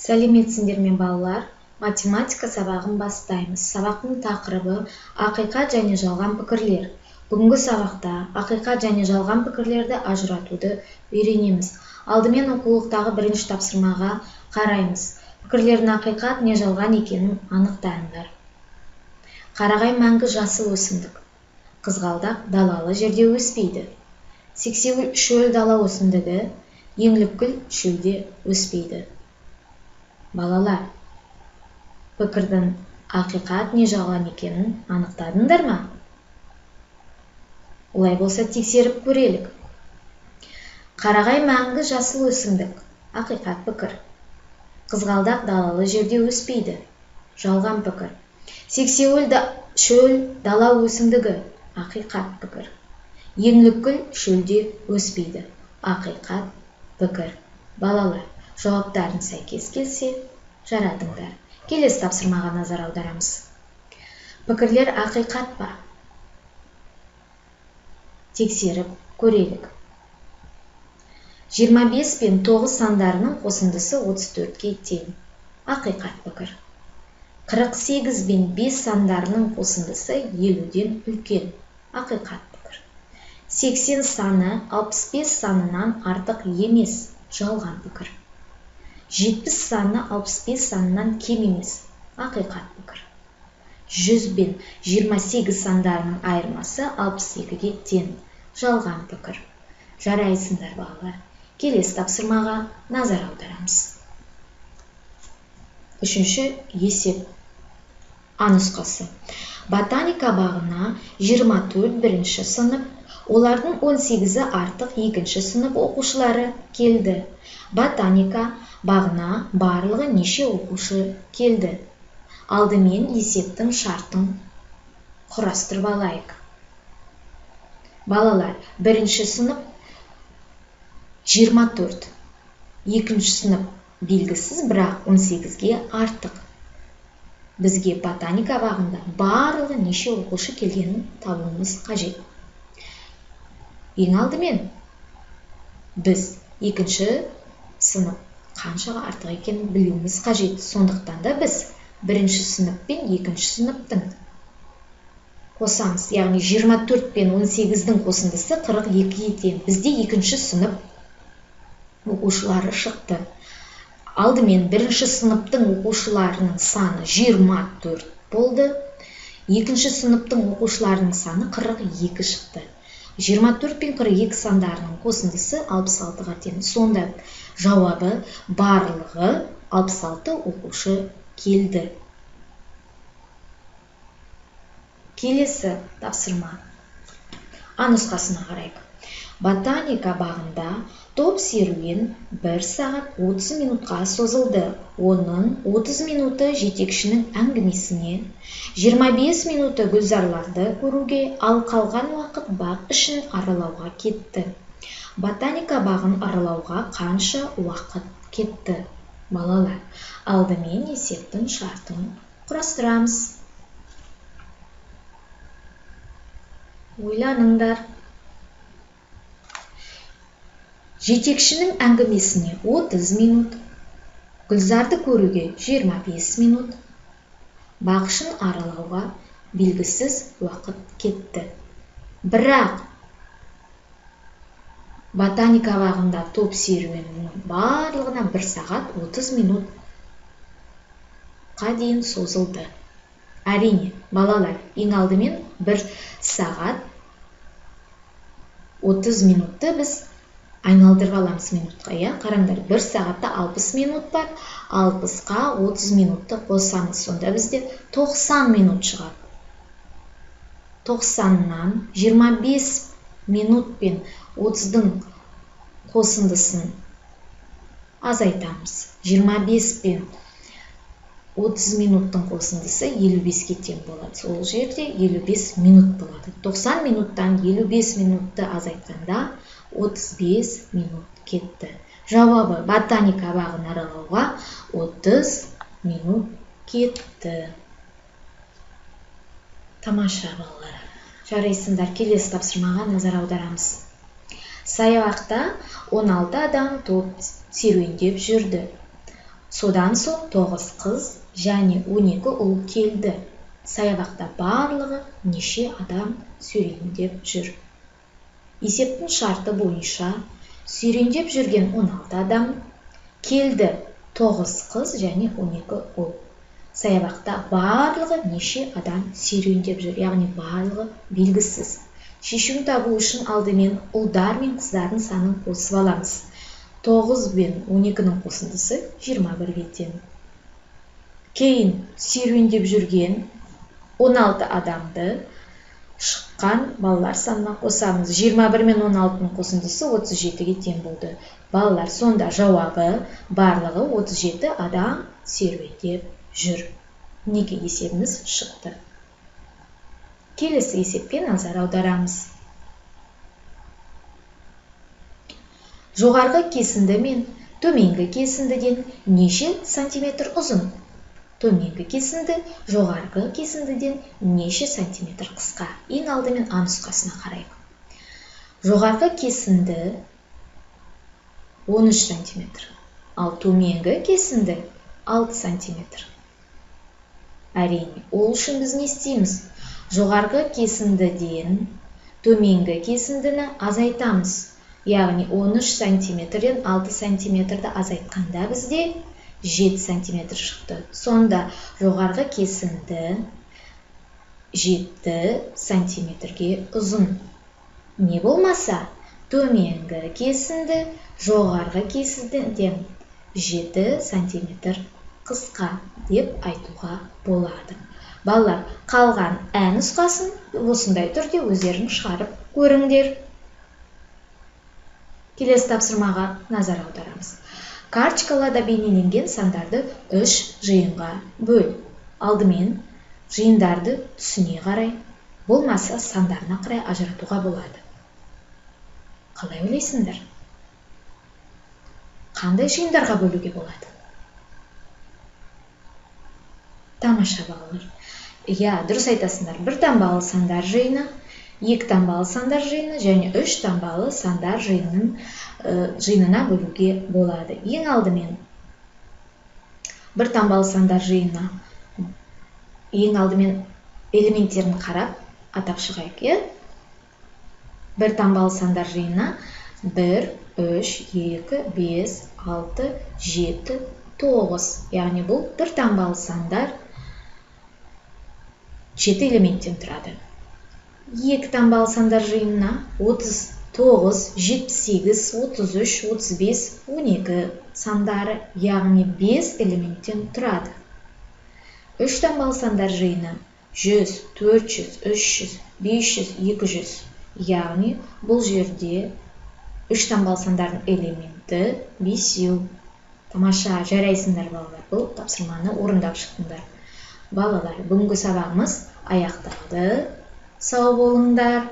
Сәлеметсіңдер ме балалар? Математика сабағын бастаймыз. Сабақтың тақырыбы ақиқат және жалған пікірлер. Бүгінгі сабақта ақиқат және жалған пікірлерді ажыратуды үйренеміз. Алдымен оқулықтағы бірінші тапсырмаға қараймыз. Пікірлердің ақиқат не жалған екенін анықтаңдар. Қарағай мәңгі жасыл өсімдік. Қызғалдақ далалы жерде өспейді. Сексеуіл шөл дала өсімдігі, еңлікгүл шөлде өспейді. Балалар, пікірдің ақиқат не жалған екенін анықтадыңдар ма? Олай болса тексеріп көрелік. Қарағай мәңгі жасыл өсімдік. Ақиқат пікір. Қызғалдақ далалы жерде өспейді. Жалған пікір. Сексеуіл шөл дала өсімдігі. Ақиқат пікір. Еңлікгүл шөлде өспейді. Ақиқат пікір. Балалар, жауаптарын сәйкес келсе, жаратыңдар. Келесі тапсырмаға назар аударамыз. Пікірлер ақиқат па? Тексеріп көрелік. 25 пен 9 сандарының қосындысы 34-ке тең. Ақиқат пікір. 48 пен 5 сандарының қосындысы 50-ден үлкен. Ақиқат пікір. 80 саны 65 санынан артық емес. Жалған пікір. 70 саны 65 санынан кем емес. Ақиқат пікір. 100 бен 28 сандарының айырмасы 62-ге тең. Жалған пікір. Жарайсыңдар балалар. Келесі тапсырмаға назар аударамыз. Үшінші есеп. А нұсқасы. Ботаника бағына 24 бірінші сынып, олардың 18-і артық екінші сынып оқушылары келді. Ботаника бағына барлығы неше оқушы келді? Алдымен есептің шартын құрастырып алайық. Балалар, бірінші сынып 24, екінші сынып белгісіз, бірақ 18-ге артық. Бізге ботаника бағында барлығы неше оқушы келгенін табуымыз қажет. Ең алдымен біз екінші сынып қаншаға артық екенін білуіміз қажет. Сондықтан да біз бірінші сынып пен екінші сыныптың қосамыз. Яғни 24 пен 18-дің қосындысы 42-ге тең. Бізде екінші сынып оқушылары шықты. Алдымен бірінші сыныптың оқушыларының саны 24 болды. Екінші сыныптың оқушыларының саны 42 шықты. 24 пен 42 сандарының қосындысы 66-ға тең. Сонда жауабы барлығы 66 оқушы келді. Келесі тапсырма. А нұсқасына қарайық. Ботаника бағында топ серуен 1 сағат 30 минутқа созылды. Оның 30 минуты жетекшінің әңгімесіне, 25 минуты гүлзарларды көруге, ал қалған уақыт бақ ішін аралауға кетті. Ботаника бағын аралауға қанша уақыт кетті? Балалар, алдымен есептің шартын құрастырамыз. Ойланыңдар. Жетекшінің әңгімесіне 30 минут, гүлзарды көруге 25 минут, бақшын аралауға белгісіз уақыт кетті. Бірақ ботаника бағында топ серуенінің барлығына 1 сағат 30 минутқа дейін созылды. Әрине, балалар, ең алдымен 1 сағат 30 минутты біз айналдырып аламыз минутқа. Қараңдар, 1 сағатта 60 минут бар, 60-қа 30 минутты қосамыз. Сонда бізде 90 минут шығады. 90-нан 25 минут пен 30-дың қосындысын азайтамыз. 25 пен 30 минуттың қосындысы 55-ке тең болады. Сол жерде 55 минут болады. 90 минуттан 55 минутты азайтқанда 35 минут кетті. Жауабы ботаника бағын аралауға 30 минут кетті. Тамаша балалар. Жарайсыңдар, келесі тапсырмаға назар аударамыз. Саябақта 16 адам топ серуендеп жүрді. Содан соң 9 қыз және 12 ұл келді. Саябақта барлығы неше адам серуендеп жүр? Есептің шарты бойынша серуендеп жүрген 16 адам, келді 9 қыз және 12 ұл. Саябақта барлығы неше адам серуендеп жүр, яғни барлығы белгісіз. Шешуін табу үшін алдымен ұлдар мен қыздардың санын қосып аламыз. 9 бен 12-нің қосындысы 21-ге тең. Кейін серуендеп жүрген 16 адамды шыққан балалар санына қосамыз. 21 мен 16-ның қосындысы 37-ге тең болды. Балалар, сонда жауабы барлығы 37 адам серуендеп жүр. Неге есебіміз шықты. Келесі есепке назар аударамыз. Жоғарғы кесінді мен төменгі кесіндіден неше сантиметр ұзын? Төменгі кесінді жоғарғы кесіндіден неше сантиметр қысқа? Ең алдымен А нұсқасына қарайық. Жоғарғы кесінді 13 сантиметр, ал төменгі кесінді 6 сантиметр. Әрине, ол үшін біз не істейміз? Жоғарғы кесіндіден төменгі кесіндіні азайтамыз. Яғни 13 сантиметрден 6 сантиметрді азайтқанда бізде 7 сантиметр шықты. Сонда жоғарғы кесінді 7 сантиметрге ұзын. Не болмаса, төменгі кесінді жоғарғы кесіндіден 7 сантиметр қысқа деп айтуға болады. Балалар, қалған Ә нұсқасын осындай түрде өздерің шығарып көріңдер. Келесі тапсырмаға назар аударамыз. Карточкаларда бейнеленген сандарды 3 жиынға бөл. Алдымен жиындарды түсіне қарай, болмаса сандарына қарай ажыратуға болады. Қалай ойлайсыңдар? Қандай жиындарға бөлуге болады? Тамаша балалар. Дұрыс айтасыңдар. 1 таңбалы сандар жиыны, 2 таңбалы сандар жиыны және 3 таңбалы сандар жиынына бөлуге болады. Ең алдымен 1 таңбалы сандар жиынына ең алдымен элементтерін қарап атап шығайық. 1 таңбалы сандар жиынына 1, 3, 2, 5, 6, 7, 9. Яғни бұл 1 таңбалы сандар 7 элементтен тұрады. 2 таңбалы сандар жиынына 39, 78, 33, 35, 12 сандары, яғни 5 элементтен тұрады. 3 таңбалы сандар жиыны 100, 400, 300, 500, 200, яғни бұл жерде 3 таңбалы сандардың элементі 5. Тамаша, жарайсыңдар балалар, бұл тапсырманы орындап шықтыңдар. Балалар, бүгінгі сабағымыз аяқталды. Сау болыңдар.